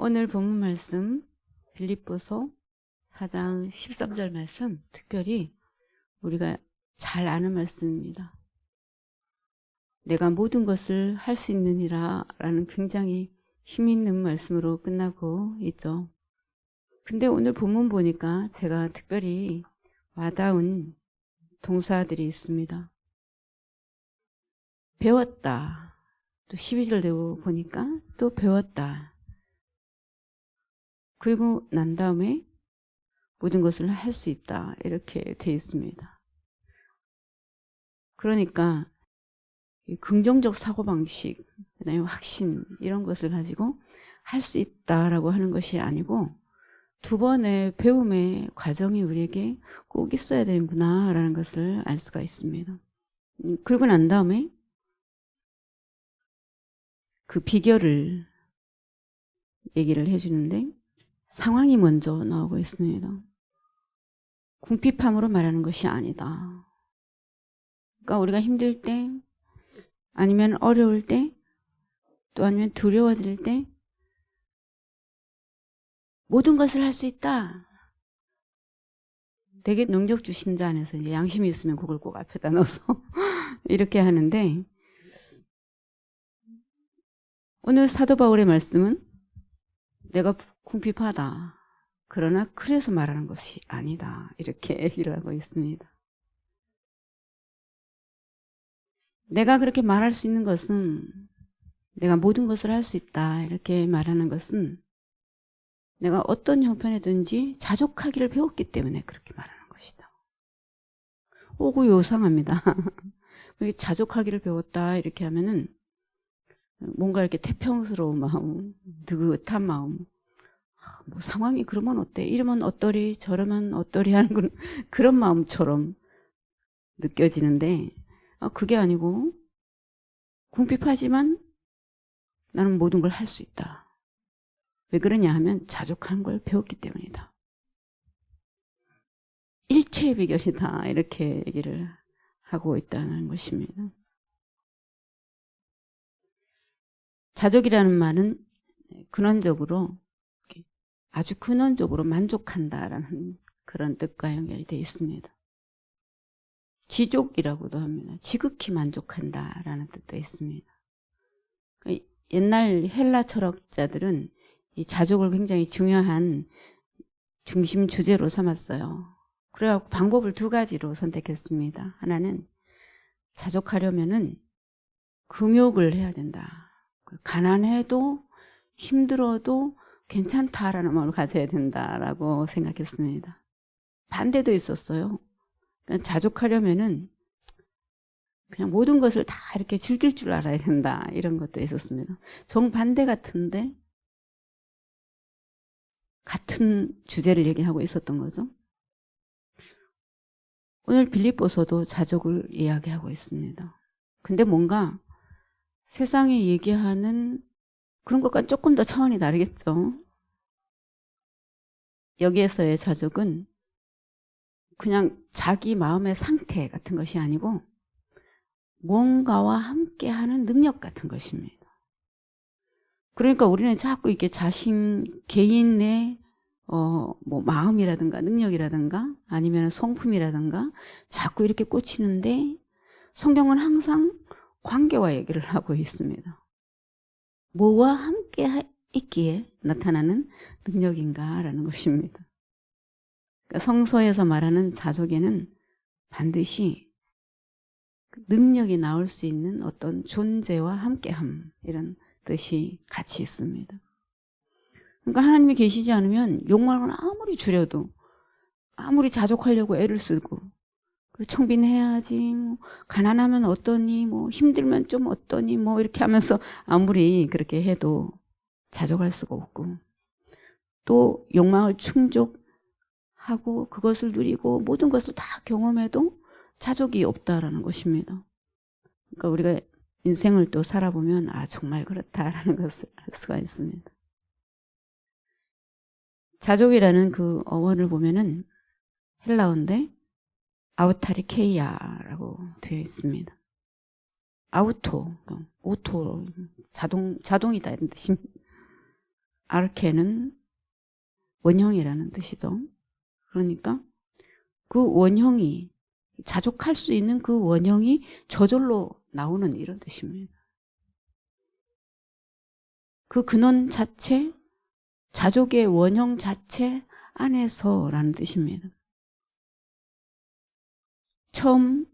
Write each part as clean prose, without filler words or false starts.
오늘 본문 말씀 빌립보서 4장 13절 말씀, 특별히 우리가 잘 아는 말씀입니다. 내가 모든 것을 할 수 있느니라 라는 굉장히 힘있는 말씀으로 끝나고 있죠. 근데 오늘 본문 보니까 제가 특별히 와닿은 동사들이 있습니다. 배웠다. 또 12절 되고 보니까 또 배웠다. 그리고 난 다음에 모든 것을 할 수 있다. 이렇게 되어 있습니다. 그러니까 긍정적 사고방식, 그다음에 확신 이런 것을 가지고 할 수 있다라고 하는 것이 아니고 두 번의 배움의 과정이 우리에게 꼭 있어야 되는구나 라는 것을 알 수가 있습니다. 그리고 난 다음에 그 비결을 얘기를 해주는데 상황이 먼저 나오고 있습니다. 궁핍함으로 말하는 것이 아니다. 그러니까 우리가 힘들 때 아니면 어려울 때 또 아니면 두려워질 때 모든 것을 할 수 있다. 되게 능력 주신 자 안에서 이제 양심이 있으면 그걸 꼭 앞에다 넣어서 이렇게 하는데 오늘 사도 바울의 말씀은 내가 궁핍하다. 그러나 그래서 말하는 것이 아니다. 이렇게 얘기를 하고 있습니다. 내가 그렇게 말할 수 있는 것은 내가 모든 것을 할 수 있다. 이렇게 말하는 것은 내가 어떤 형편이든지 자족하기를 배웠기 때문에 그렇게 말하는 것이다. 오고 요상합니다. 자족하기를 배웠다. 이렇게 하면은 뭔가 이렇게 태평스러운 마음, 느긋한 마음, 뭐 상황이 그러면 어때? 이러면 어떠리, 저러면 어떠리 하는 그런 마음처럼 느껴지는데 그게 아니고 궁핍하지만 나는 모든 걸 할 수 있다. 왜 그러냐 하면 자족하는 걸 배웠기 때문이다. 일체의 비결이다. 이렇게 얘기를 하고 있다는 것입니다. 자족이라는 말은 근원적으로 아주 근원적으로 만족한다라는 그런 뜻과 연결이 되어 있습니다. 지족이라고도 합니다. 지극히 만족한다라는 뜻도 있습니다. 옛날 헬라 철학자들은 이 자족을 굉장히 중요한 중심 주제로 삼았어요. 그래갖고 방법을 두 가지로 선택했습니다. 하나는 자족하려면은 금욕을 해야 된다. 가난해도 힘들어도 괜찮다라는 마음을 가져야 된다라고 생각했습니다. 반대도 있었어요. 자족하려면은 그냥 모든 것을 다 이렇게 즐길 줄 알아야 된다. 이런 것도 있었습니다. 정반대 같은데 같은 주제를 얘기하고 있었던 거죠. 오늘 빌립보서도 자족을 이야기하고 있습니다. 근데 뭔가 세상이 얘기하는 그런 것과 조금 더 차원이 다르겠죠. 여기에서의 자족은 그냥 자기 마음의 상태 같은 것이 아니고 뭔가와 함께하는 능력 같은 것입니다. 그러니까 우리는 자꾸 이렇게 자신 개인의 뭐 마음이라든가 능력이라든가 아니면 성품이라든가 자꾸 이렇게 꽂히는데 성경은 항상 관계와 얘기를 하고 있습니다. 뭐와 함께 있기에 나타나는 능력인가라는 것입니다. 그러니까 성서에서 말하는 자족에는 반드시 능력이 나올 수 있는 어떤 존재와 함께함 이런 뜻이 같이 있습니다. 그러니까 하나님이 계시지 않으면 욕망을 아무리 줄여도 아무리 자족하려고 애를 쓰고 청빈해야지 뭐 가난하면 어떠니 뭐 힘들면 좀 어떠니 뭐 이렇게 하면서 아무리 그렇게 해도 자족할 수가 없고 또 욕망을 충족하고 그것을 누리고 모든 것을 다 경험해도 자족이 없다라는 것입니다. 그러니까 우리가 인생을 또 살아보면 정말 그렇다라는 것을 알 수가 있습니다. 자족이라는 그 어원을 보면은 헬라어인데 아우타리케이아라고 되어 있습니다. 오토, 자동이다 이런 뜻입니다. 아르케는 원형이라는 뜻이죠. 그러니까 그 원형이 자족할 수 있는 그 원형이 저절로 나오는 이런 뜻입니다. 그 근원 자체, 자족의 원형 자체 안에서라는 뜻입니다. 처음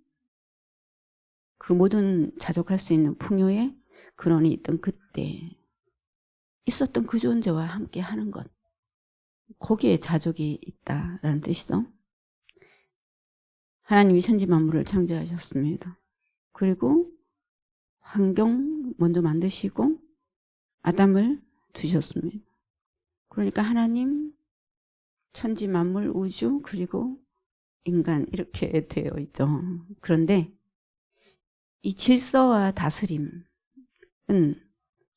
그 모든 자족할 수 있는 풍요의 근원이 있던 그때 있었던 그 존재와 함께 하는 것, 거기에 자족이 있다라는 뜻이죠. 하나님이 천지 만물을 창조하셨습니다. 그리고 환경 먼저 만드시고 아담을 두셨습니다. 그러니까 하나님, 천지 만물, 우주, 그리고 인간 이렇게 되어 있죠. 그런데 이 질서와 다스림은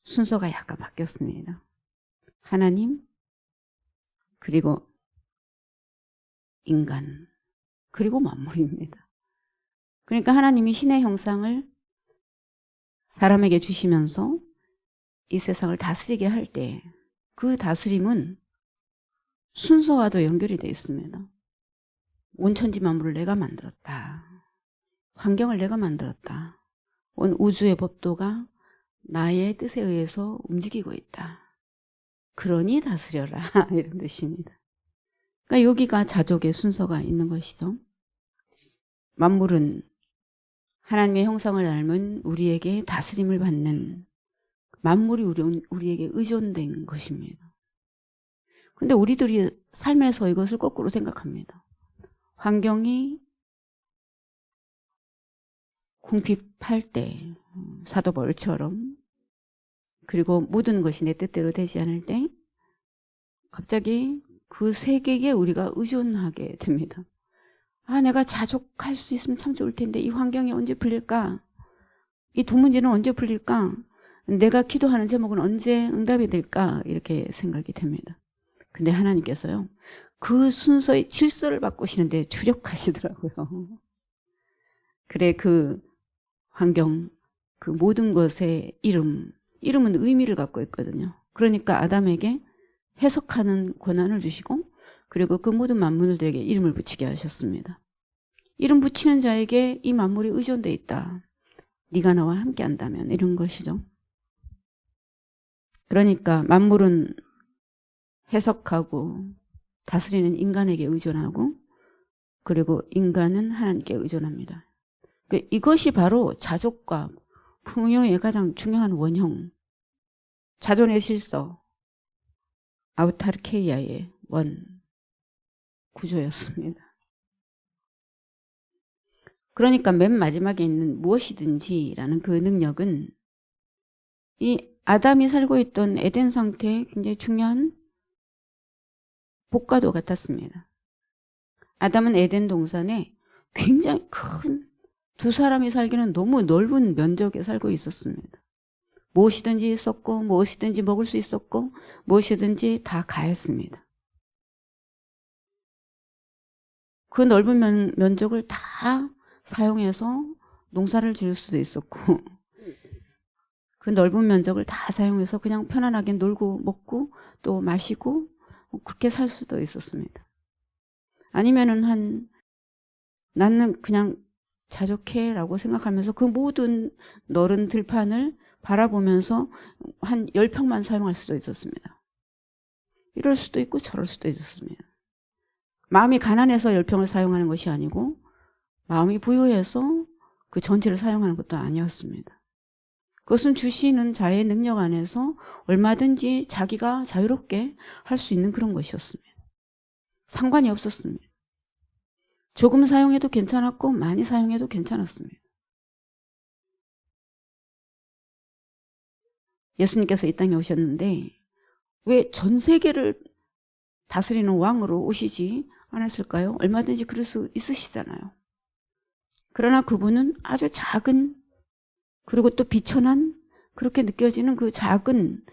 순서가 약간 바뀌었습니다. 하나님, 그리고 인간, 그리고 만물입니다. 그러니까 하나님이 신의 형상을 사람에게 주시면서 이 세상을 다스리게 할 때 그 다스림은 순서와도 연결이 되어 있습니다. 온 천지 만물을 내가 만들었다. 환경을 내가 만들었다. 온 우주의 법도가 나의 뜻에 의해서 움직이고 있다. 그러니 다스려라 이런 뜻입니다. 그러니까 여기가 자족의 순서가 있는 것이죠. 만물은 하나님의 형상을 닮은 우리에게 다스림을 받는, 만물이 우리에게 의존된 것입니다. 근데 우리들이 삶에서 이것을 거꾸로 생각합니다. 환경이 궁핍할 때, 사도 바울처럼, 그리고 모든 것이 내 뜻대로 되지 않을 때 갑자기 그 세계에 우리가 의존하게 됩니다. 아, 내가 자족할 수 있으면 참 좋을 텐데 이 환경이 언제 풀릴까? 이 돈 문제는 언제 풀릴까? 내가 기도하는 제목은 언제 응답이 될까? 이렇게 생각이 됩니다. 근데 하나님께서요, 그 순서의 질서를 바꾸시는데 주력하시더라고요. 그래, 그 환경, 그 모든 것의 이름은 의미를 갖고 있거든요. 그러니까 아담에게 해석하는 권한을 주시고, 그리고 그 모든 만물들에게 이름을 붙이게 하셨습니다. 이름 붙이는 자에게 이 만물이 의존돼 있다. 네가 나와 함께 한다면, 이런 것이죠. 그러니까 만물은 해석하고 다스리는 인간에게 의존하고, 그리고 인간은 하나님께 의존합니다. 이것이 바로 자족과 풍요의 가장 중요한 원형, 자존의 실서, 아우타르케이아의 원 구조였습니다. 그러니까 맨 마지막에 있는 무엇이든지라는 그 능력은 이 아담이 살고 있던 에덴 상태의 굉장히 중요한 복과도 같았습니다. 아담은 에덴 동산에 굉장히 큰, 두 사람이 살기는 너무 넓은 면적에 살고 있었습니다. 무엇이든지 있었고, 무엇이든지 먹을 수 있었고, 무엇이든지 다 가했습니다. 그 넓은 면적을 다 사용해서 농사를 지을 수도 있었고, 그 넓은 면적을 다 사용해서 그냥 편안하게 놀고 먹고 또 마시고 그렇게 살 수도 있었습니다. 아니면은 나는 그냥 자족해라고 생각하면서 그 모든 넓은 들판을 바라보면서 한 10평만 사용할 수도 있었습니다. 이럴 수도 있고 저럴 수도 있었습니다. 마음이 가난해서 10평을 사용하는 것이 아니고 마음이 부유해서 그 전체를 사용하는 것도 아니었습니다. 그것은 주시는 자의 능력 안에서 얼마든지 자기가 자유롭게 할 수 있는 그런 것이었습니다. 상관이 없었습니다. 조금 사용해도 괜찮았고 많이 사용해도 괜찮았습니다. 예수님께서 이 땅에 오셨는데 왜 전 세계를 다스리는 왕으로 오시지 않았을까요? 얼마든지 그럴 수 있으시잖아요. 그러나 그분은 아주 작은, 그리고 또 비천한, 그렇게 느껴지는 그 작은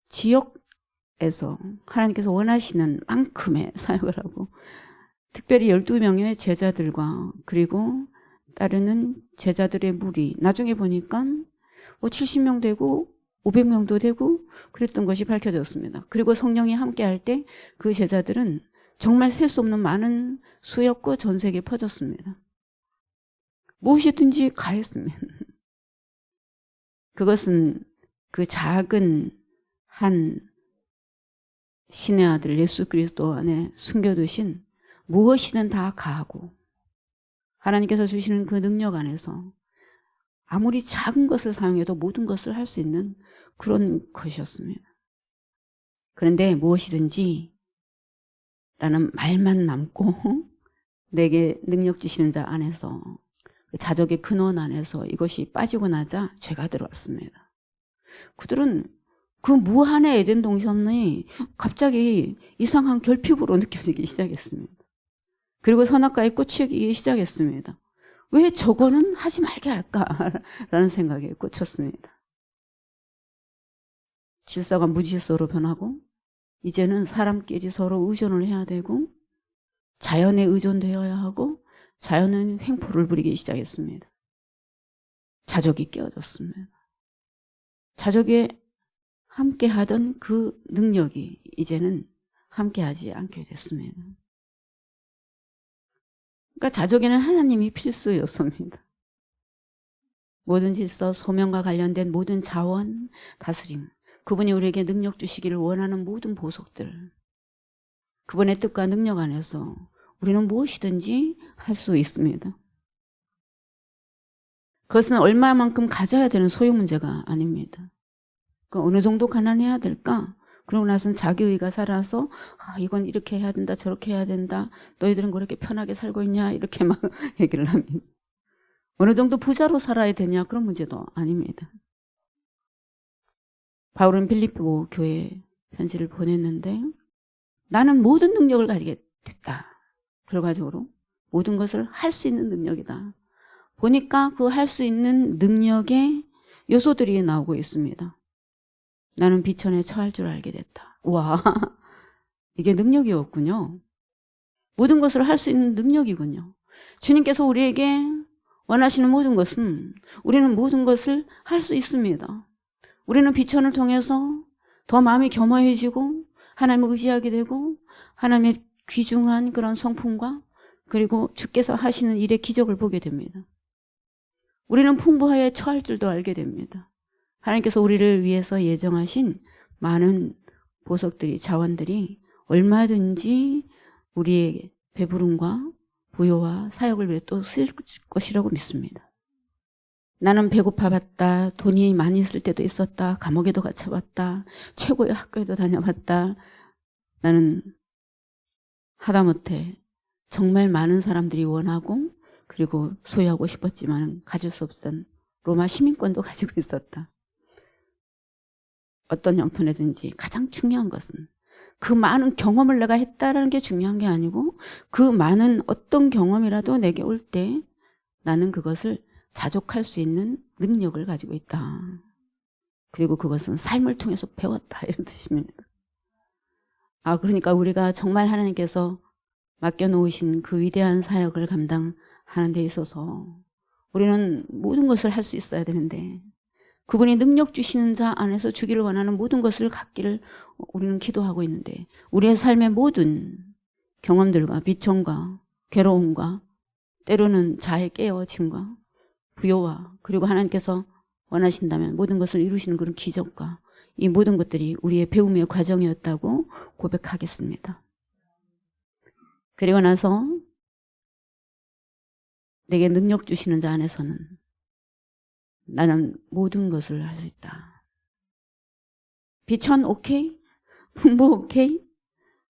지역에서 하나님께서 원하시는 만큼의 사역을 하고, 특별히 12명의 제자들과 그리고 따르는 제자들의 무리, 나중에 보니까 70명 되고 500명도 되고 그랬던 것이 밝혀졌습니다. 그리고 성령이 함께할 때 그 제자들은 정말 셀 수 없는 많은 수였고 전 세계에 퍼졌습니다. 무엇이든지 가했습니다. 그것은 그 작은 한 신의 아들 예수 그리스도 안에 숨겨두신 무엇이든 다 가하고 하나님께서 주시는 그 능력 안에서 아무리 작은 것을 사용해도 모든 것을 할 수 있는 그런 것이었습니다. 그런데 무엇이든지 라는 말만 남고 내게 능력 주시는 자 안에서 자적의 근원 안에서 이것이 빠지고 나자 죄가 들어왔습니다. 그들은 그 무한의 에덴 동산이 갑자기 이상한 결핍으로 느껴지기 시작했습니다. 그리고 선악과에 꽂히기 시작했습니다. 왜 저거는 하지 말게 할까라는 생각에 꽂혔습니다. 질서가 무질서로 변하고 이제는 사람끼리 서로 의존을 해야 되고 자연에 의존되어야 하고 자연은 횡포를 부리기 시작했습니다. 자족이 깨어졌습니다. 자족에 함께하던 그 능력이 이제는 함께하지 않게 됐습니다. 그러니까 자족에는 하나님이 필수였습니다. 모든 질서, 소명과 관련된 모든 자원, 다스림, 그분이 우리에게 능력 주시기를 원하는 모든 보석들, 그분의 뜻과 능력 안에서 우리는 무엇이든지 할 수 있습니다. 그것은 얼마만큼 가져야 되는 소유 문제가 아닙니다. 그러니까 어느 정도 가난해야 될까? 그러고 나서는 자기의가 살아서 이건 이렇게 해야 된다 저렇게 해야 된다 너희들은 그렇게 편하게 살고 있냐 이렇게 막 얘기를 합니다. 어느 정도 부자로 살아야 되냐 그런 문제도 아닙니다. 바울은 빌립보 교회에 편지를 보냈는데 나는 모든 능력을 가지게 됐다. 결과적으로 모든 것을 할 수 있는 능력이다. 보니까 그 할 수 있는 능력의 요소들이 나오고 있습니다. 나는 비천에 처할 줄 알게 됐다. 와, 이게 능력이었군요. 모든 것을 할 수 있는 능력이군요. 주님께서 우리에게 원하시는 모든 것은 우리는 모든 것을 할 수 있습니다. 우리는 비천을 통해서 더 마음이 겸허해지고 하나님을 의지하게 되고 하나님의 귀중한 그런 성품과 그리고 주께서 하시는 일의 기적을 보게 됩니다. 우리는 풍부하에 처할 줄도 알게 됩니다. 하나님께서 우리를 위해서 예정하신 많은 보석들이 자원들이 얼마든지 우리의 배부름과 부요와 사역을 위해 또 쓰일 것이라고 믿습니다. 나는 배고파봤다. 돈이 많이 있을 때도 있었다. 감옥에도 갇혀봤다. 최고의 학교에도 다녀봤다. 나는 하다못해 정말 많은 사람들이 원하고 그리고 소유하고 싶었지만 가질 수 없던 로마 시민권도 가지고 있었다. 어떤 형편이든지 가장 중요한 것은 그 많은 경험을 내가 했다라는 게 중요한 게 아니고 그 많은 어떤 경험이라도 내게 올 때 나는 그것을 자족할 수 있는 능력을 가지고 있다. 그리고 그것은 삶을 통해서 배웠다 이런 뜻입니다. 그러니까 우리가 정말 하나님께서 맡겨놓으신 그 위대한 사역을 감당하는 데 있어서 우리는 모든 것을 할 수 있어야 되는데 그분이 능력 주시는 자 안에서 주기를 원하는 모든 것을 갖기를 우리는 기도하고 있는데 우리의 삶의 모든 경험들과 비천과 괴로움과 때로는 자의 깨어짐과 부요와 그리고 하나님께서 원하신다면 모든 것을 이루시는 그런 기적과 이 모든 것들이 우리의 배움의 과정이었다고 고백하겠습니다. 그리고 나서 내게 능력 주시는 자 안에서는 나는 모든 것을 할 수 있다. 비천 오케이? 풍부 오케이?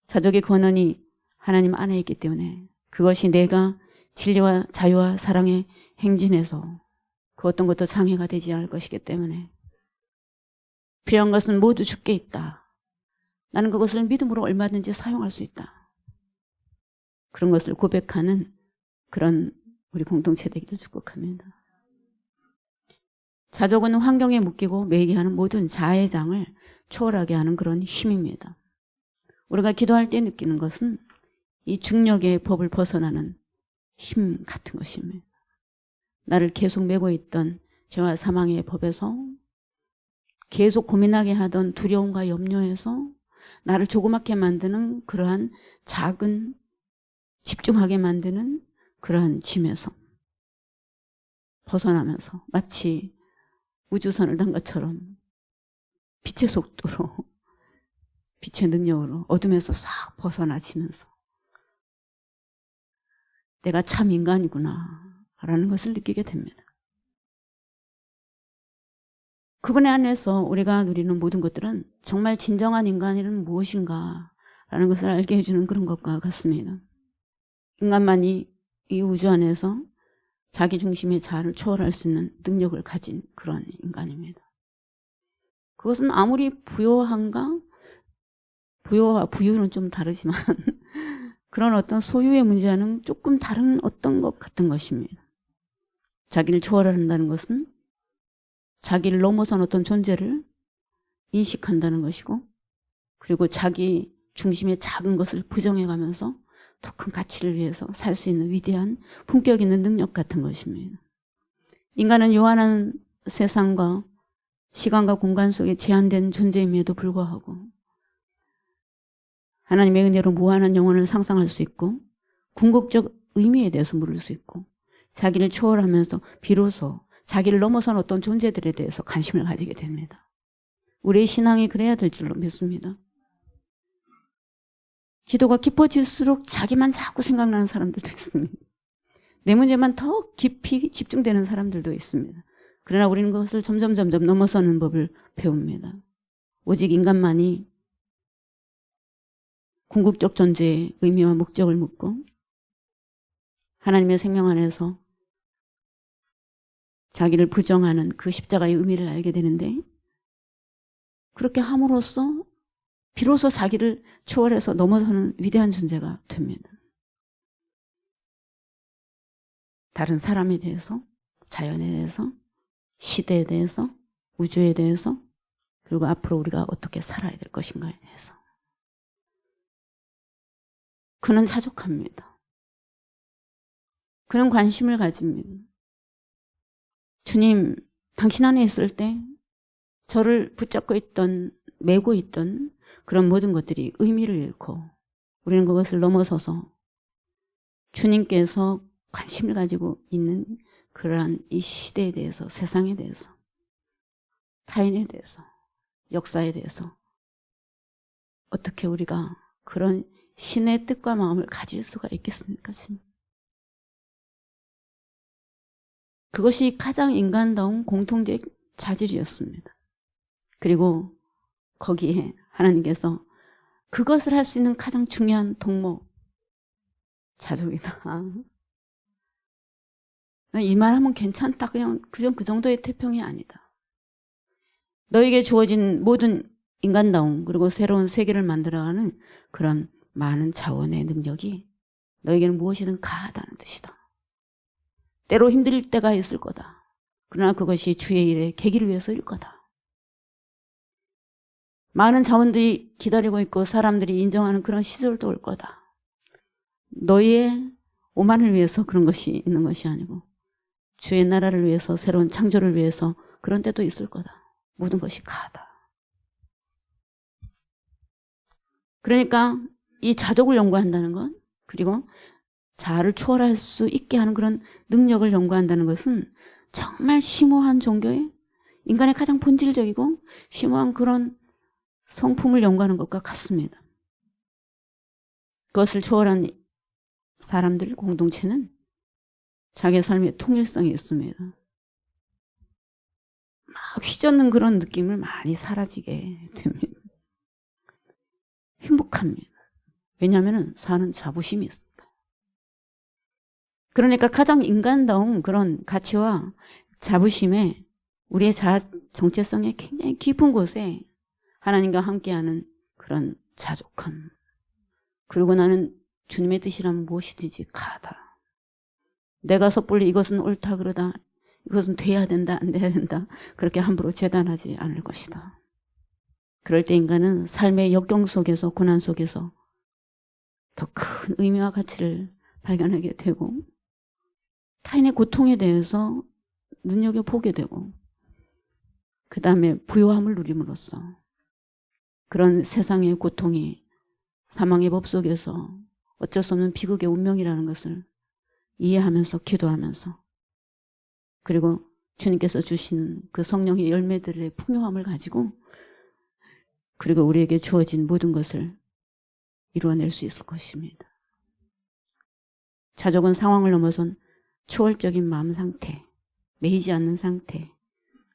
자족의 권한이 하나님 안에 있기 때문에 그것이 내가 진리와 자유와 사랑의 행진에서 그 어떤 것도 장애가 되지 않을 것이기 때문에 필요한 것은 모두 주께 있다. 나는 그것을 믿음으로 얼마든지 사용할 수 있다. 그런 것을 고백하는 그런 우리 공동체 되기를 축복합니다. 자족은 환경에 묶이고 매이게 하는 모든 자해장을 초월하게 하는 그런 힘입니다. 우리가 기도할 때 느끼는 것은 이 중력의 법을 벗어나는 힘 같은 것입니다. 나를 계속 메고 있던 죄와 사망의 법에서 계속 고민하게 하던 두려움과 염려에서 나를 조그맣게 만드는 그러한 작은 집중하게 만드는 그러한 짐에서 벗어나면서 마치 우주선을 탄 것처럼 빛의 속도로 빛의 능력으로 어둠에서 싹 벗어나지면서 내가 참 인간이구나 라는 것을 느끼게 됩니다. 그분의 안에서 우리가 누리는 모든 것들은 정말 진정한 인간이란 무엇인가 라는 것을 알게 해주는 그런 것과 같습니다. 인간만이 이 우주 안에서 자기 중심의 자아를 초월할 수 있는 능력을 가진 그런 인간입니다. 그것은 아무리 부요한가? 부요와 부유는 좀 다르지만 그런 어떤 소유의 문제와는 조금 다른 어떤 것 같은 것입니다. 자기를 초월한다는 것은 자기를 넘어선 어떤 존재를 인식한다는 것이고, 그리고 자기 중심의 작은 것을 부정해가면서 더 큰 가치를 위해서 살 수 있는 위대한 품격 있는 능력 같은 것입니다. 인간은 요한한 세상과 시간과 공간 속에 제한된 존재임에도 불구하고 하나님의 은혜로 무한한 영혼을 상상할 수 있고 궁극적 의미에 대해서 물을 수 있고 자기를 초월하면서 비로소 자기를 넘어선 어떤 존재들에 대해서 관심을 가지게 됩니다. 우리의 신앙이 그래야 될 줄로 믿습니다. 기도가 깊어질수록 자기만 자꾸 생각나는 사람들도 있습니다. 내 문제만 더 깊이 집중되는 사람들도 있습니다. 그러나 우리는 그것을 점점 넘어서는 법을 배웁니다. 오직 인간만이 궁극적 존재의 의미와 목적을 묻고 하나님의 생명 안에서 자기를 부정하는 그 십자가의 의미를 알게 되는데, 그렇게 함으로써 비로소 자기를 초월해서 넘어서는 위대한 존재가 됩니다. 다른 사람에 대해서, 자연에 대해서, 시대에 대해서, 우주에 대해서, 그리고 앞으로 우리가 어떻게 살아야 될 것인가에 대해서. 그는 자족합니다. 그는 관심을 가집니다. 주님, 당신 안에 있을 때 저를 붙잡고 있던, 메고 있던 그런 모든 것들이 의미를 잃고 우리는 그것을 넘어서서 주님께서 관심을 가지고 있는 그러한 이 시대에 대해서, 세상에 대해서, 타인에 대해서, 역사에 대해서 어떻게 우리가 그런 신의 뜻과 마음을 가질 수가 있겠습니까? 지금? 그것이 가장 인간다운 공통적 자질이었습니다. 그리고 거기에 하나님께서 그것을 할 수 있는 가장 중요한 덕목, 자족이다. 이 말하면 괜찮다. 그냥 그 정도의 태평이 아니다. 너에게 주어진 모든 인간다움 그리고 새로운 세계를 만들어가는 그런 많은 자원의 능력이 너에게는 무엇이든 가하다는 뜻이다. 때로 힘들 때가 있을 거다. 그러나 그것이 주의 일의 계기를 위해서일 거다. 많은 자원들이 기다리고 있고 사람들이 인정하는 그런 시절도 올 거다. 너희의 오만을 위해서 그런 것이 있는 것이 아니고 주의 나라를 위해서, 새로운 창조를 위해서 그런 때도 있을 거다. 모든 것이 가하다. 그러니까 이 자족을 연구한다는 것, 그리고 자아를 초월할 수 있게 하는 그런 능력을 연구한다는 것은 정말 심오한 종교의, 인간의 가장 본질적이고 심오한 그런 성품을 연구하는 것과 같습니다. 그것을 초월한 사람들, 공동체는 자기 삶의 통일성이 있습니다. 막 휘젓는 그런 느낌을 많이 사라지게 됩니다. 행복합니다. 왜냐하면 사는 자부심이 있습니다. 그러니까 가장 인간다운 그런 가치와 자부심에 우리의 자아 정체성의 굉장히 깊은 곳에 하나님과 함께하는 그런 자족함. 그리고 나는 주님의 뜻이라면 무엇이든지 가하다. 내가 섣불리 이것은 옳다 그러다, 이것은 돼야 된다, 안 돼야 된다, 그렇게 함부로 재단하지 않을 것이다. 그럴 때 인간은 삶의 역경 속에서, 고난 속에서 더 큰 의미와 가치를 발견하게 되고 타인의 고통에 대해서 눈여겨보게 되고, 그 다음에 부요함을 누림으로써 그런 세상의 고통이 사망의 법 속에서 어쩔 수 없는 비극의 운명이라는 것을 이해하면서 기도하면서 그리고 주님께서 주시는 그 성령의 열매들의 풍요함을 가지고 그리고 우리에게 주어진 모든 것을 이루어낼 수 있을 것입니다. 자족은 상황을 넘어선 초월적인 마음 상태, 매이지 않는 상태,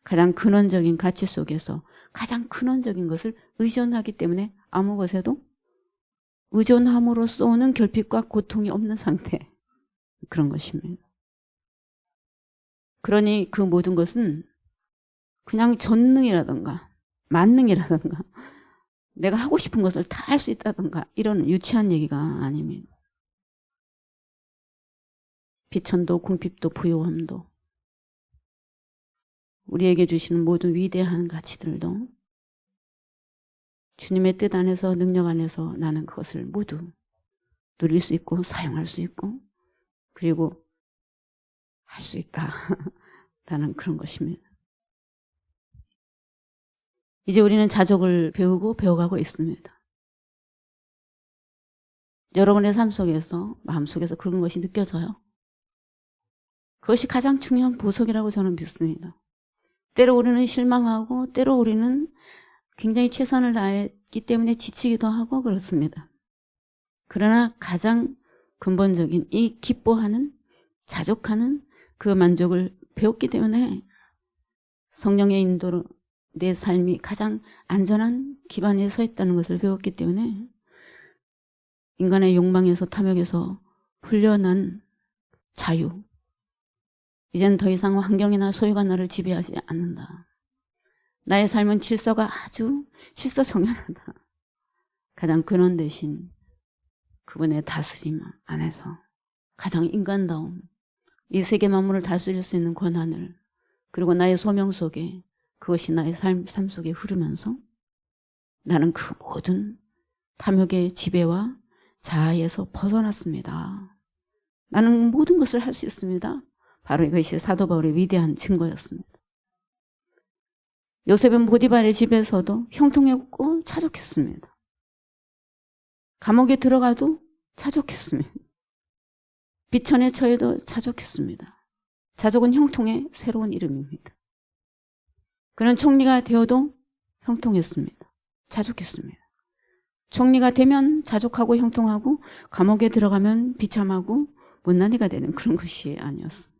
가장 근원적인 가치 속에서 가장 근원적인 것을 의존하기 때문에 아무 것에도 의존함으로써 오는 결핍과 고통이 없는 상태, 그런 것입니다. 그러니 그 모든 것은 그냥 전능이라든가 만능이라든가 내가 하고 싶은 것을 다 할 수 있다든가 이런 유치한 얘기가 아닙니다. 비천도 궁핍도 부요함도 우리에게 주시는 모든 위대한 가치들도 주님의 뜻 안에서 능력 안에서 나는 그것을 모두 누릴 수 있고 사용할 수 있고 그리고 할 수 있다라는 그런 것입니다. 이제 우리는 자족을 배우고 배워가고 있습니다. 여러분의 삶 속에서 마음속에서 그런 것이 느껴져요. 그것이 가장 중요한 보석이라고 저는 믿습니다. 때로 우리는 실망하고 때로 우리는 굉장히 최선을 다했기 때문에 지치기도 하고 그렇습니다. 그러나 가장 근본적인 이 기뻐하는 자족하는 그 만족을 배웠기 때문에 성령의 인도로 내 삶이 가장 안전한 기반에 서 있다는 것을 배웠기 때문에 인간의 욕망에서 탐욕에서 풀려난 자유, 이젠 더 이상 환경이나 소유가 나를 지배하지 않는다. 나의 삶은 질서가 아주 질서정연하다. 가장 근원 대신 그분의 다스림 안에서 가장 인간다움, 이 세계 만물을 다스릴 수 있는 권한을 그리고 나의 소명 속에 그것이 나의 삶 속에 흐르면서 나는 그 모든 탐욕의 지배와 자아에서 벗어났습니다. 나는 모든 것을 할 수 있습니다. 바로 이것이 사도 바울의 위대한 증거였습니다. 요셉은 보디발의 집에서도 형통했고 자족했습니다. 감옥에 들어가도 자족했습니다. 비천에 처해도 자족했습니다. 자족은 형통의 새로운 이름입니다. 그는 총리가 되어도 형통했습니다. 자족했습니다. 총리가 되면 자족하고 형통하고 감옥에 들어가면 비참하고 못난이가 되는 그런 것이 아니었습니다.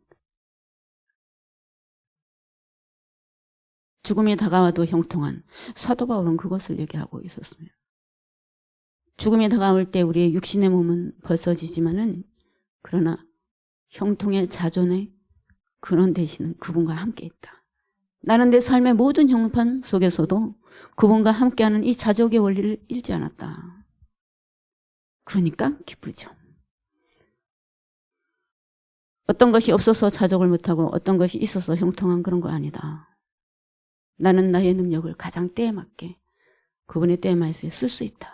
죽음이 다가와도 형통한 사도 바울은 그것을 얘기하고 있었습니다. 죽음이 다가올 때 우리의 육신의 몸은 벌써지지만은 그러나 형통의 자존의 근원 되시는 그분과 함께 있다. 나는 내 삶의 모든 형편 속에서도 그분과 함께하는 이 자족의 원리를 잃지 않았다. 그러니까 기쁘죠. 어떤 것이 없어서 자족을 못하고 어떤 것이 있어서 형통한 그런 거 아니다. 나는 나의 능력을 가장 때에 맞게 그분의 때에 맞게 쓸 수 있다.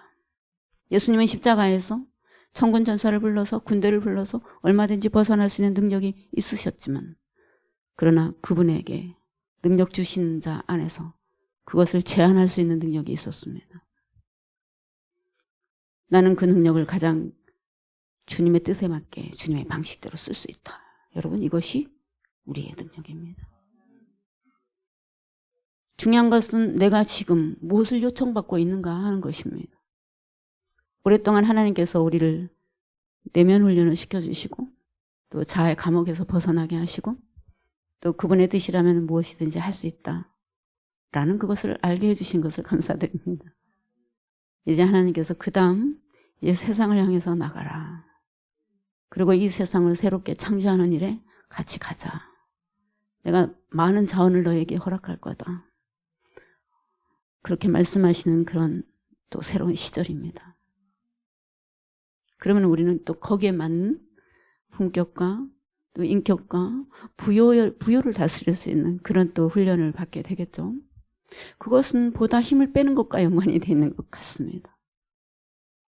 예수님은 십자가에서 천군 전사를 불러서 군대를 불러서 얼마든지 벗어날 수 있는 능력이 있으셨지만 그러나 그분에게 능력 주신 자 안에서 그것을 제한할 수 있는 능력이 있었습니다. 나는 그 능력을 가장 주님의 뜻에 맞게 주님의 방식대로 쓸 수 있다. 여러분 이것이 우리의 능력입니다. 중요한 것은 내가 지금 무엇을 요청받고 있는가 하는 것입니다. 오랫동안 하나님께서 우리를 내면 훈련을 시켜주시고 또 자아의 감옥에서 벗어나게 하시고 또 그분의 뜻이라면 무엇이든지 할 수 있다 라는 그것을 알게 해주신 것을 감사드립니다. 이제 하나님께서 그 다음 이제 세상을 향해서 나가라. 그리고 이 세상을 새롭게 창조하는 일에 같이 가자. 내가 많은 자원을 너에게 허락할 거다. 그렇게 말씀하시는 그런 또 새로운 시절입니다. 그러면 우리는 또 거기에 맞는 품격과 또 인격과 부요를 다스릴 수 있는 그런 또 훈련을 받게 되겠죠. 그것은 보다 힘을 빼는 것과 연관이 되어 있는 것 같습니다.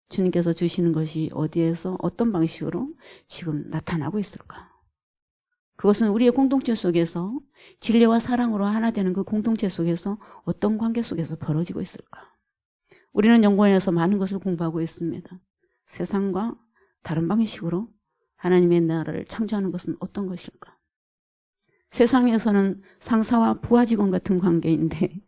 주님께서 주시는 것이 어디에서 어떤 방식으로 지금 나타나고 있을까? 그것은 우리의 공동체 속에서 진리와 사랑으로 하나 되는 그 공동체 속에서 어떤 관계 속에서 벌어지고 있을까? 우리는 연구원에서 많은 것을 공부하고 있습니다. 세상과 다른 방식으로 하나님의 나라를 창조하는 것은 어떤 것일까? 세상에서는 상사와 부하 직원 같은 관계인데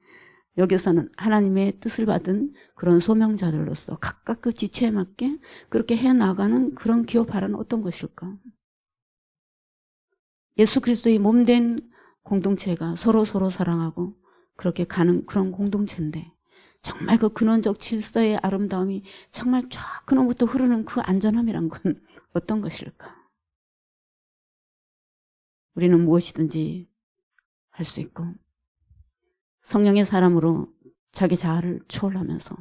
여기서는 하나님의 뜻을 받은 그런 소명자들로서 각각 그 지체에 맞게 그렇게 해나가는 그런 기업 발언은 어떤 것일까? 예수 그리스도의 몸된 공동체가 서로 사랑하고 그렇게 가는 그런 공동체인데 정말 그 근원적 질서의 아름다움이 정말 쫙 그놈부터 흐르는 그 안전함이란 건 어떤 것일까? 우리는 무엇이든지 할 수 있고 성령의 사람으로 자기 자아를 초월하면서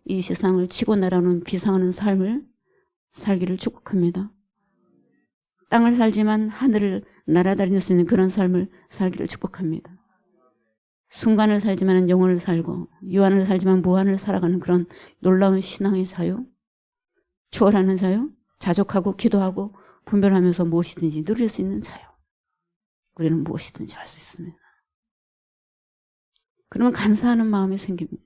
이 세상을 치고 나라는 비상하는 삶을 살기를 축복합니다. 땅을 살지만 하늘을 날아다닐 수 있는 그런 삶을 살기를 축복합니다. 순간을 살지만 영혼을 살고 유한을 살지만 무한을 살아가는 그런 놀라운 신앙의 자유, 초월하는 자유, 자족하고 기도하고 분별하면서 무엇이든지 누릴 수 있는 자유. 우리는 무엇이든지 할 수 있습니다. 그러면 감사하는 마음이 생깁니다.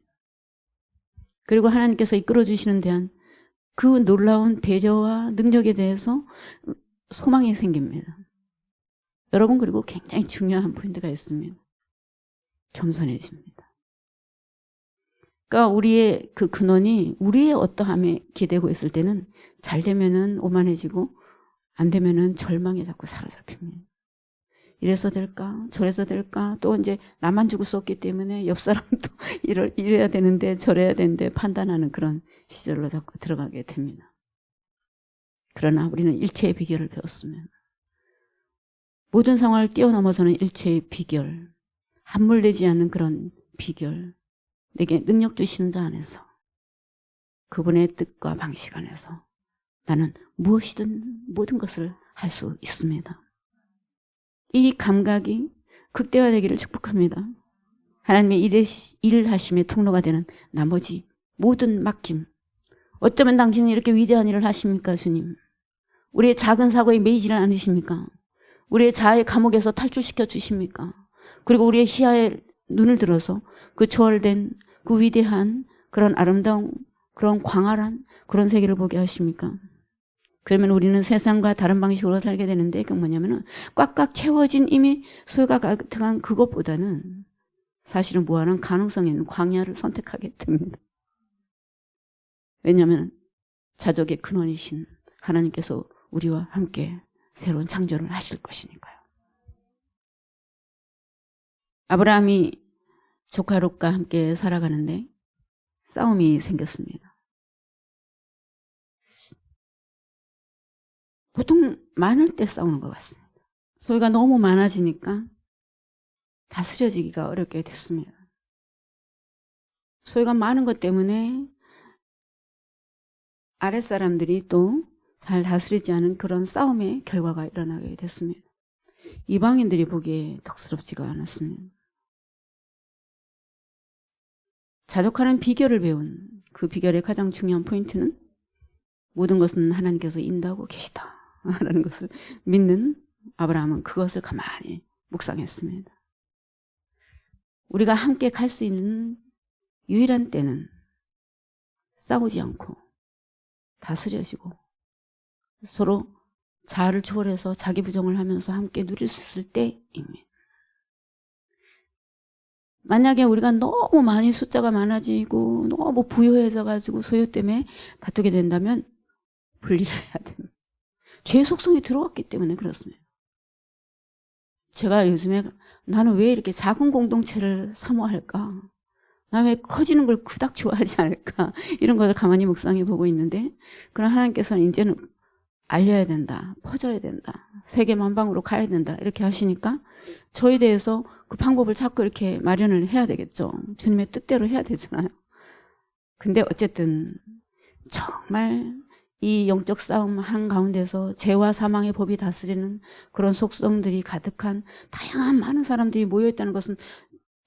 그리고 하나님께서 이끌어주시는 대한 그 놀라운 배려와 능력에 대해서 소망이 생깁니다. 여러분, 그리고 굉장히 중요한 포인트가 있습니다. 겸손해집니다. 그러니까 우리의 그 근원이 우리의 어떠함에 기대고 있을 때는 잘 되면은 오만해지고 안 되면은 절망에 자꾸 사로잡힙니다. 이래서 될까? 저래서 될까? 또 이제 나만 죽을 수 없기 때문에 옆 사람도 이래야 되는데 저래야 되는데 판단하는 그런 시절로 자꾸 들어가게 됩니다. 그러나 우리는 일체의 비결을 배웠으면 모든 상황을 뛰어넘어서는 일체의 비결, 함몰되지 않는 그런 비결, 내게 능력 주시는 자 안에서 그분의 뜻과 방식 안에서 나는 무엇이든 모든 것을 할 수 있습니다. 이 감각이 극대화되기를 축복합니다. 하나님의 일하심의 통로가 되는 나머지 모든 맡김. 어쩌면 당신은 이렇게 위대한 일을 하십니까, 주님? 우리의 작은 사고에 매이지를 않으십니까? 우리의 자아의 감옥에서 탈출시켜 주십니까? 그리고 우리의 시야에 눈을 들어서 그 초월된 그 위대한 그런 아름다운 그런 광활한 그런 세계를 보게 하십니까? 그러면 우리는 세상과 다른 방식으로 살게 되는데 그건 뭐냐면은 꽉꽉 채워진 이미 소유가 가득한 그것보다는 사실은 무한한 가능성이 있는 광야를 선택하게 됩니다. 왜냐하면 자족의 근원이신 하나님께서 우리와 함께 새로운 창조를 하실 것이니까요. 아브라함이 조카 롯과 함께 살아가는데 싸움이 생겼습니다. 보통 많을 때 싸우는 것 같습니다. 소유가 너무 많아지니까 다스려지기가 어렵게 됐습니다. 소유가 많은 것 때문에 아랫사람들이 또 잘 다스리지 않은 그런 싸움의 결과가 일어나게 됐습니다. 이방인들이 보기에 덕스럽지가 않았습니다. 자족하는 비결을 배운 그 비결의 가장 중요한 포인트는 모든 것은 하나님께서 인도하고 계시다 라는 것을 믿는 아브라함은 그것을 가만히 묵상했습니다. 우리가 함께 갈 수 있는 유일한 때는 싸우지 않고 다스려지고 서로 자아를 초월해서 자기 부정을 하면서 함께 누릴 수 있을 때입니다. 만약에 우리가 너무 많이 숫자가 많아지고 너무 부유해져 가지고 소유 때문에 다투게 된다면 분리를 해야 됩니다. 죄의 속성이 들어왔기 때문에 그렇습니다. 제가 요즘에 나는 왜 이렇게 작은 공동체를 사모할까? 나 왜 커지는 걸 그닥 좋아하지 않을까? 이런 것을 가만히 묵상해 보고 있는데 그럼 하나님께서는 이제는 알려야 된다. 퍼져야 된다. 세계 만방으로 가야 된다. 이렇게 하시니까 저에 대해서 그 방법을 자꾸 이렇게 마련을 해야 되겠죠. 주님의 뜻대로 해야 되잖아요. 근데 어쨌든 정말 이 영적 싸움 한가운데서 죄와 사망의 법이 다스리는 그런 속성들이 가득한 다양한 많은 사람들이 모여있다는 것은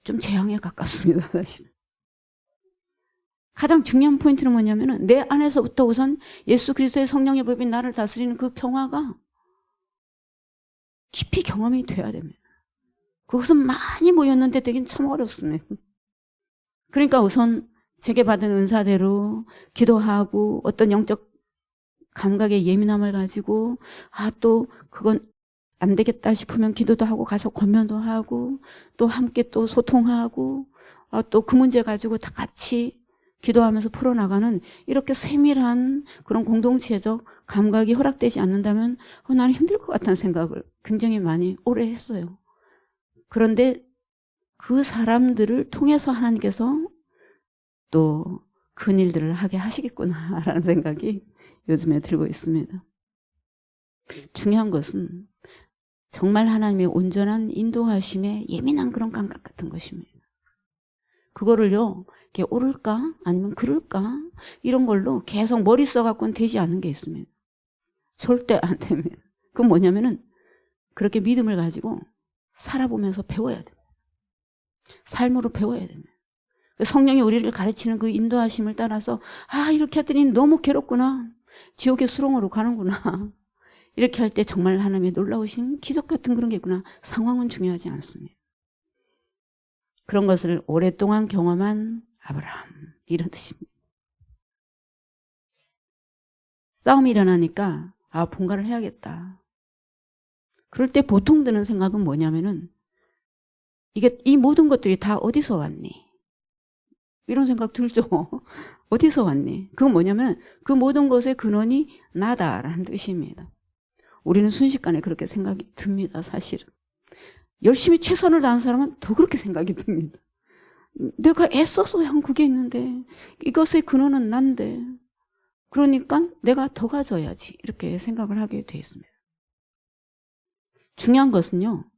좀 재앙에 가깝습니다. 사실은. 가장 중요한 포인트는 뭐냐면은 내 안에서부터 우선 예수 그리스도의 성령의 법이 나를 다스리는 그 평화가 깊이 경험이 돼야 됩니다. 그것은 많이 모였는데 되긴 참 어렵습니다. 그러니까 우선 제게 받은 은사대로 기도하고 어떤 영적 감각의 예민함을 가지고 또 그건 안 되겠다 싶으면 기도도 하고 가서 권면도 하고 또 함께 또 소통하고 또 그 문제 가지고 다 같이 기도하면서 풀어나가는 이렇게 세밀한 그런 공동체적 감각이 허락되지 않는다면 나는 힘들 것 같다는 생각을 굉장히 많이 오래 했어요. 그런데 그 사람들을 통해서 하나님께서 또 큰 일들을 하게 하시겠구나라는 생각이 요즘에 들고 있습니다. 중요한 것은 정말 하나님의 온전한 인도하심에 예민한 그런 감각 같은 것입니다. 그거를요, 이렇게 옳을까? 아니면 그럴까? 이런 걸로 계속 머리 써갖고는 되지 않는 게 있습니다. 절대 안 됩니다. 그건 뭐냐면은 그렇게 믿음을 가지고 살아보면서 배워야 됩니다. 삶으로 배워야 됩니다. 성령이 우리를 가르치는 그 인도하심을 따라서 이렇게 했더니 너무 괴롭구나. 지옥의 수렁으로 가는구나. 이렇게 할 때 정말 하나님의 놀라우신 기적 같은 그런 게 있구나. 상황은 중요하지 않습니다. 그런 것을 오랫동안 경험한 아브라함, 이런 뜻입니다. 싸움이 일어나니까 분가를 해야겠다. 그럴 때 보통 드는 생각은 뭐냐면은 이 모든 것들이 다 어디서 왔니? 이런 생각 들죠. 어디서 왔니? 그건 뭐냐면 그 모든 것의 근원이 나다라는 뜻입니다. 우리는 순식간에 그렇게 생각이 듭니다. 사실은. 열심히 최선을 다한 사람은 더 그렇게 생각이 듭니다. 내가 애써서 한 그게 있는데 이것의 근원은 난데 그러니까 내가 더 가져야지 이렇게 생각을 하게 돼 있습니다. 중요한 것은요.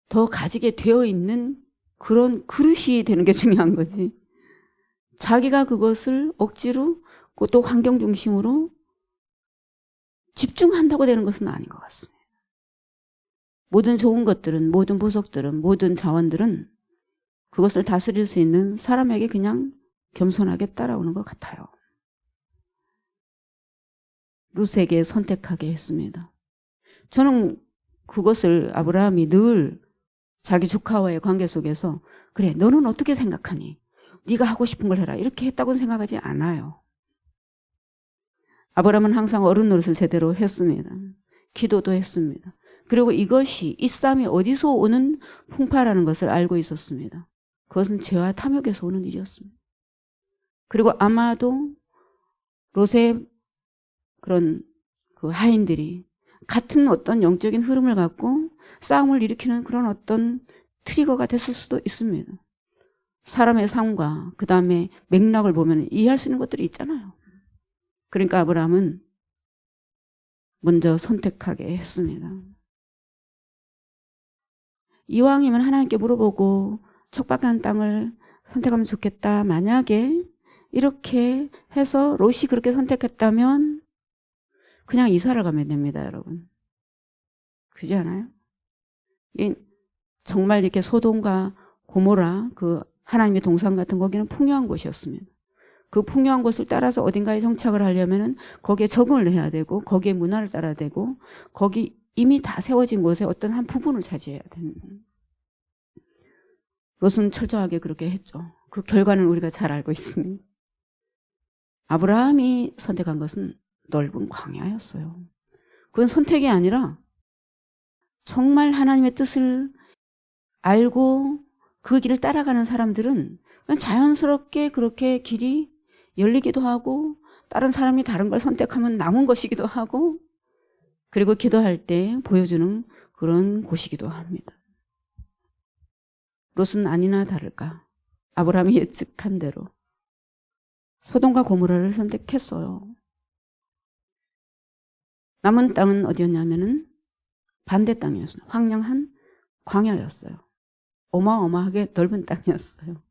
더 가지게 되어 있는 그런 그릇이 되는 게 중요한 거지. 자기가 그것을 억지로 또 환경 중심으로 집중한다고 되는 것은 아닌 것 같습니다. 모든 좋은 것들은, 모든 보석들은, 모든 자원들은 그것을 다스릴 수 있는 사람에게 그냥 겸손하게 따라오는 것 같아요. 룻에게 선택하게 했습니다. 저는 그것을 아브라함이 늘 자기 조카와의 관계 속에서 그래 너는 어떻게 생각하니? 네가 하고 싶은 걸 해라 이렇게 했다고는 생각하지 않아요. 아브라함은 항상 어른 노릇을 제대로 했습니다. 기도도 했습니다. 그리고 이 쌈이 어디서 오는 풍파라는 것을 알고 있었습니다. 그것은 죄와 탐욕에서 오는 일이었습니다. 그리고 아마도 롯의 그런 그 하인들이 같은 어떤 영적인 흐름을 갖고 싸움을 일으키는 그런 어떤 트리거가 됐을 수도 있습니다. 사람의 삶과 그 다음에 맥락을 보면 이해할 수 있는 것들이 있잖아요. 그러니까 아브라함은 먼저 선택하게 했습니다. 이왕이면 하나님께 물어보고 척박한 땅을 선택하면 좋겠다. 만약에 이렇게 해서 롯이 그렇게 선택했다면 그냥 이사를 가면 됩니다, 여러분. 그렇지 않아요? 정말 이렇게 소돔과 고모라 그 하나님의 동산 같은 거기는 풍요한 곳이었습니다. 그 풍요한 곳을 따라서 어딘가에 정착을 하려면은 거기에 적응을 해야 되고 거기에 문화를 따라야 되고 거기 이미 다 세워진 곳에 어떤 한 부분을 차지해야 되는. 롯은 철저하게 그렇게 했죠. 그 결과는 우리가 잘 알고 있습니다. 아브라함이 선택한 것은 넓은 광야였어요. 그건 선택이 아니라 정말 하나님의 뜻을 알고 그 길을 따라가는 사람들은 그냥 자연스럽게 그렇게 길이 열리기도 하고 다른 사람이 다른 걸 선택하면 남은 것이기도 하고 그리고 기도할 때 보여주는 그런 곳이기도 합니다. 롯은 아니나 다를까 아브라함이 예측한 대로 소돔과 고모라를 선택했어요. 남은 땅은 어디였냐면은 반대 땅이었어요. 황량한 광야였어요. 어마어마하게 넓은 땅이었어요.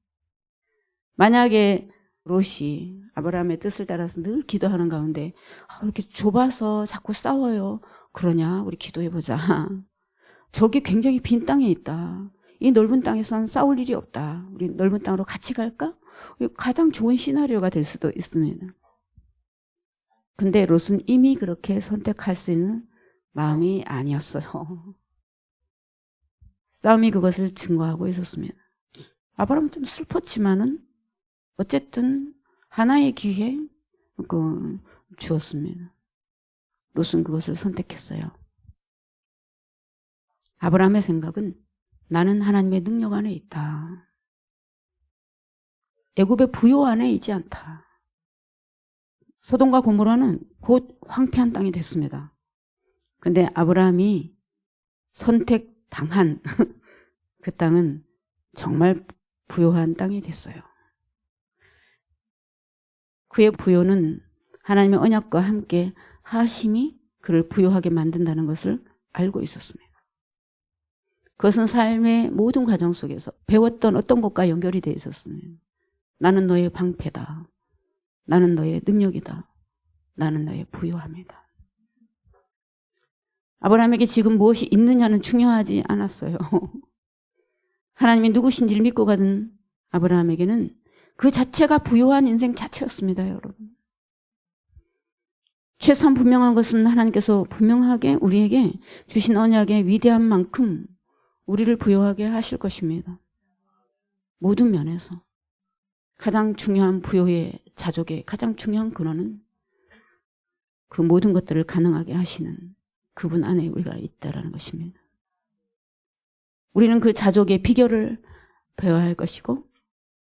만약에 롯이 아브라함의 뜻을 따라서 늘 기도하는 가운데 이렇게 좁아서 자꾸 싸워요. 그러냐? 우리 기도해보자. 저기 굉장히 빈 땅에 있다. 이 넓은 땅에선 싸울 일이 없다. 우리 넓은 땅으로 같이 갈까? 가장 좋은 시나리오가 될 수도 있습니다. 근데 롯은 이미 그렇게 선택할 수 있는 마음이 아니었어요. 싸움이 그것을 증거하고 있었습니다. 아브라함은 좀 슬펐지만은 어쨌든 하나의 기회 주었습니다. 롯은 그것을 선택했어요. 아브라함의 생각은 나는 하나님의 능력 안에 있다. 애굽의 부요 안에 있지 않다. 소돔과 고모라는 곧 황폐한 땅이 됐습니다. 근데 아브라함이 선택당한 그 땅은 정말 부요한 땅이 됐어요. 그의 부요는 하나님의 언약과 함께 하심이 그를 부요하게 만든다는 것을 알고 있었습니다. 그것은 삶의 모든 과정 속에서 배웠던 어떤 것과 연결이 되어 있었습니다. 나는 너의 방패다. 나는 너의 능력이다. 나는 너의 부요함이다. 아브라함에게 지금 무엇이 있느냐는 중요하지 않았어요. 하나님이 누구신지를 믿고 가는 아브라함에게는 그 자체가 부요한 인생 자체였습니다, 여러분. 최소한 분명한 것은 하나님께서 분명하게 우리에게 주신 언약의 위대한 만큼 우리를 부요하게 하실 것입니다. 모든 면에서. 가장 중요한 부요의 자족의 가장 중요한 근원은 그 모든 것들을 가능하게 하시는 그분 안에 우리가 있다라는 것입니다. 우리는 그 자족의 비결을 배워야 할 것이고,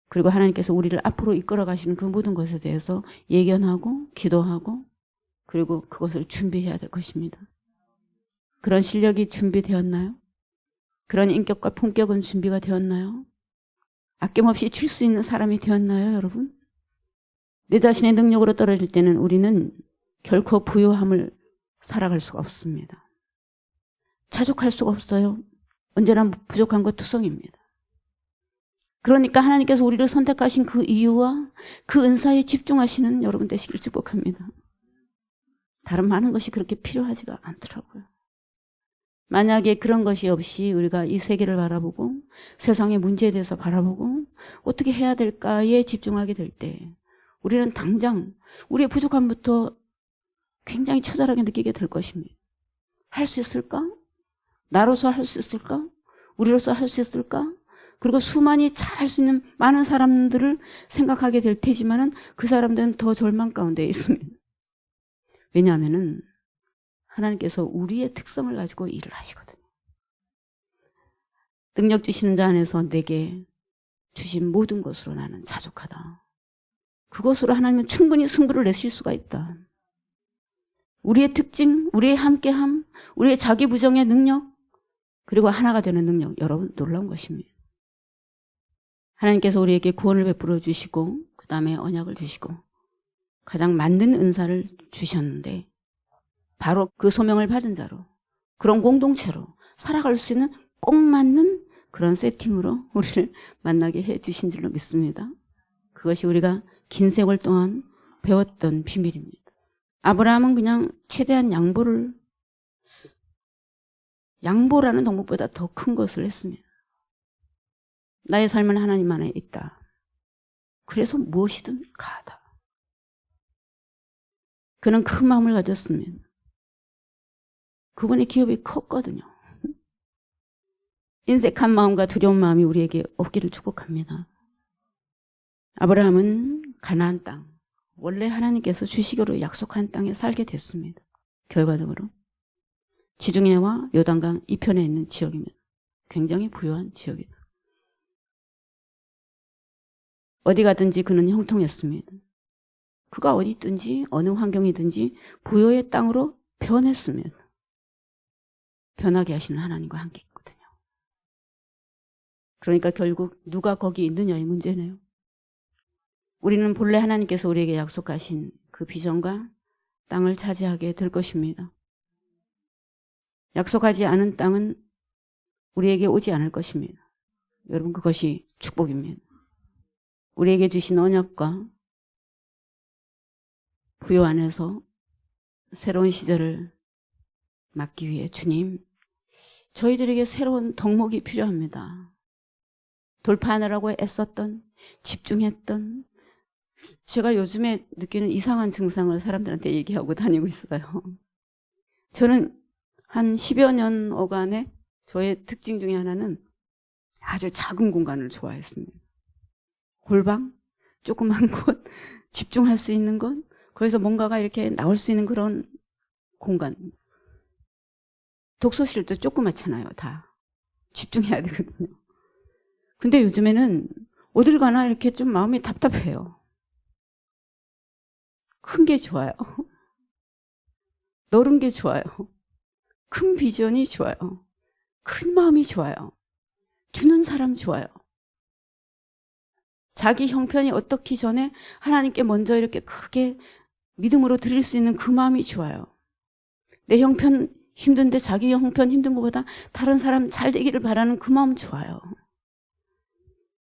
그리고 하나님께서 우리를 앞으로 이끌어 가시는 그 모든 것에 대해서 예견하고 기도하고 그리고 그것을 준비해야 될 것입니다. 그런 실력이 준비되었나요? 그런 인격과 품격은 준비가 되었나요? 아낌없이 줄 수 있는 사람이 되었나요, 여러분? 내 자신의 능력으로 떨어질 때는 우리는 결코 부요함을 살아갈 수가 없습니다. 자족할 수가 없어요. 언제나 부족한 것 투성입니다. 그러니까 하나님께서 우리를 선택하신 그 이유와 그 은사에 집중하시는 여러분 되시길 축복합니다. 다른 많은 것이 그렇게 필요하지가 않더라고요. 만약에 그런 것이 없이 우리가 이 세계를 바라보고 세상의 문제에 대해서 바라보고 어떻게 해야 될까에 집중하게 될 때 우리는 당장 우리의 부족함부터 굉장히 처절하게 느끼게 될 것입니다. 할 수 있을까? 나로서 할 수 있을까? 우리로서 할 수 있을까? 그리고 수많이 잘할 수 있는 많은 사람들을 생각하게 될 테지만은 그 사람들은 더 절망 가운데 있습니다. 왜냐하면은 하나님께서 우리의 특성을 가지고 일을 하시거든요. 능력 주시는 자 안에서 내게 주신 모든 것으로 나는 자족하다. 그것으로 하나님은 충분히 승부를 내실 수가 있다. 우리의 특징, 우리의 함께함, 우리의 자기 부정의 능력, 그리고 하나가 되는 능력, 여러분 놀라운 것입니다. 하나님께서 우리에게 구원을 베풀어 주시고 그 다음에 언약을 주시고 가장 맞는 은사를 주셨는데 바로 그 소명을 받은 자로 그런 공동체로 살아갈 수 있는 꼭 맞는 그런 세팅으로 우리를 만나게 해 주신 줄로 믿습니다. 그것이 우리가 긴 세월 동안 배웠던 비밀입니다. 아브라함은 그냥 최대한 양보라는 덕목보다 더 큰 것을 했습니다. 나의 삶은 하나님 안에 있다. 그래서 무엇이든 가하다. 그는 큰 마음을 가졌습니다. 그분의 기업이 컸거든요. 인색한 마음과 두려운 마음이 우리에게 없기를 축복합니다. 아브라함은 가나안 땅, 원래 하나님께서 주시기로 약속한 땅에 살게 됐습니다. 결과적으로 지중해와 요단강 이편에 있는 지역입니다. 굉장히 부유한 지역이다. 어디 가든지 그는 형통했습니다. 그가 어디 있든지 어느 환경이든지 부유의 땅으로 변했습니다. 변하게 하시는 하나님과 함께 있거든요. 그러니까 결국 누가 거기 있느냐의 문제네요. 우리는 본래 하나님께서 우리에게 약속하신 그 비전과 땅을 차지하게 될 것입니다. 약속하지 않은 땅은 우리에게 오지 않을 것입니다. 여러분 그것이 축복입니다. 우리에게 주신 언약과 부요 안에서 새로운 시절을 맞기 위해 주님, 저희들에게 새로운 덕목이 필요합니다. 돌파하느라고 애썼던, 집중했던, 제가 요즘에 느끼는 이상한 증상을 사람들한테 얘기하고 다니고 있어요. 저는 한 10여 년 어간에 저의 특징 중에 하나는 아주 작은 공간을 좋아했습니다. 골방, 조그만 곳, 집중할 수 있는 것, 거기서 뭔가가 이렇게 나올 수 있는 그런 공간. 독서실도 조그맣잖아요, 다. 집중해야 되거든요. 근데 요즘에는 어딜 가나 이렇게 좀 마음이 답답해요. 큰 게 좋아요. 넓은 게 좋아요. 큰 비전이 좋아요. 큰 마음이 좋아요. 주는 사람 좋아요. 자기 형편이 어떻기 전에 하나님께 먼저 이렇게 크게 믿음으로 드릴 수 있는 그 마음이 좋아요. 내 형편 힘든데 자기 형편 힘든 것보다 다른 사람 잘 되기를 바라는 그 마음 좋아요.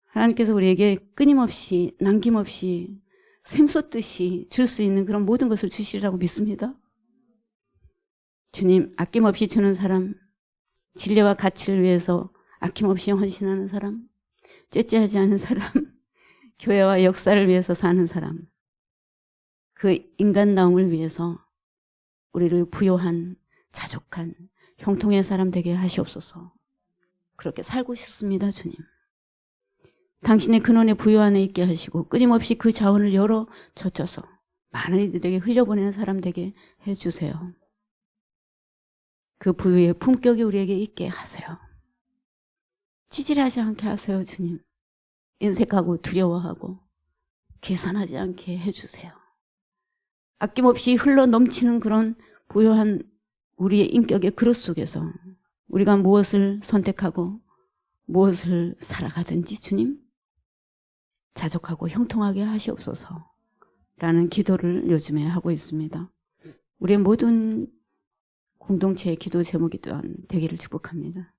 하나님께서 우리에게 끊임없이 남김없이 샘솟듯이 줄 수 있는 그런 모든 것을 주시리라고 믿습니다. 주님, 아낌없이 주는 사람, 진리와 가치를 위해서 아낌없이 헌신하는 사람, 째째하지 않은 사람, 교회와 역사를 위해서 사는 사람, 그 인간다움을 위해서 우리를 부요한, 자족한, 형통의 사람 되게 하시옵소서. 그렇게 살고 싶습니다, 주님. 당신의 근원의 부요 안에 있게 하시고 끊임없이 그 자원을 열어 젖혀서 많은 이들에게 흘려보내는 사람 되게 해주세요. 그 부유의 품격이 우리에게 있게 하세요. 찌질하지 않게 하세요, 주님. 인색하고 두려워하고 계산하지 않게 해주세요. 아낌없이 흘러 넘치는 그런 부요한 우리의 인격의 그릇 속에서 우리가 무엇을 선택하고 무엇을 살아가든지 주님 자족하고 형통하게 하시옵소서 라는 기도를 요즘에 하고 있습니다. 우리의 모든 공동체의 기도 제목이 또한 되기를 축복합니다.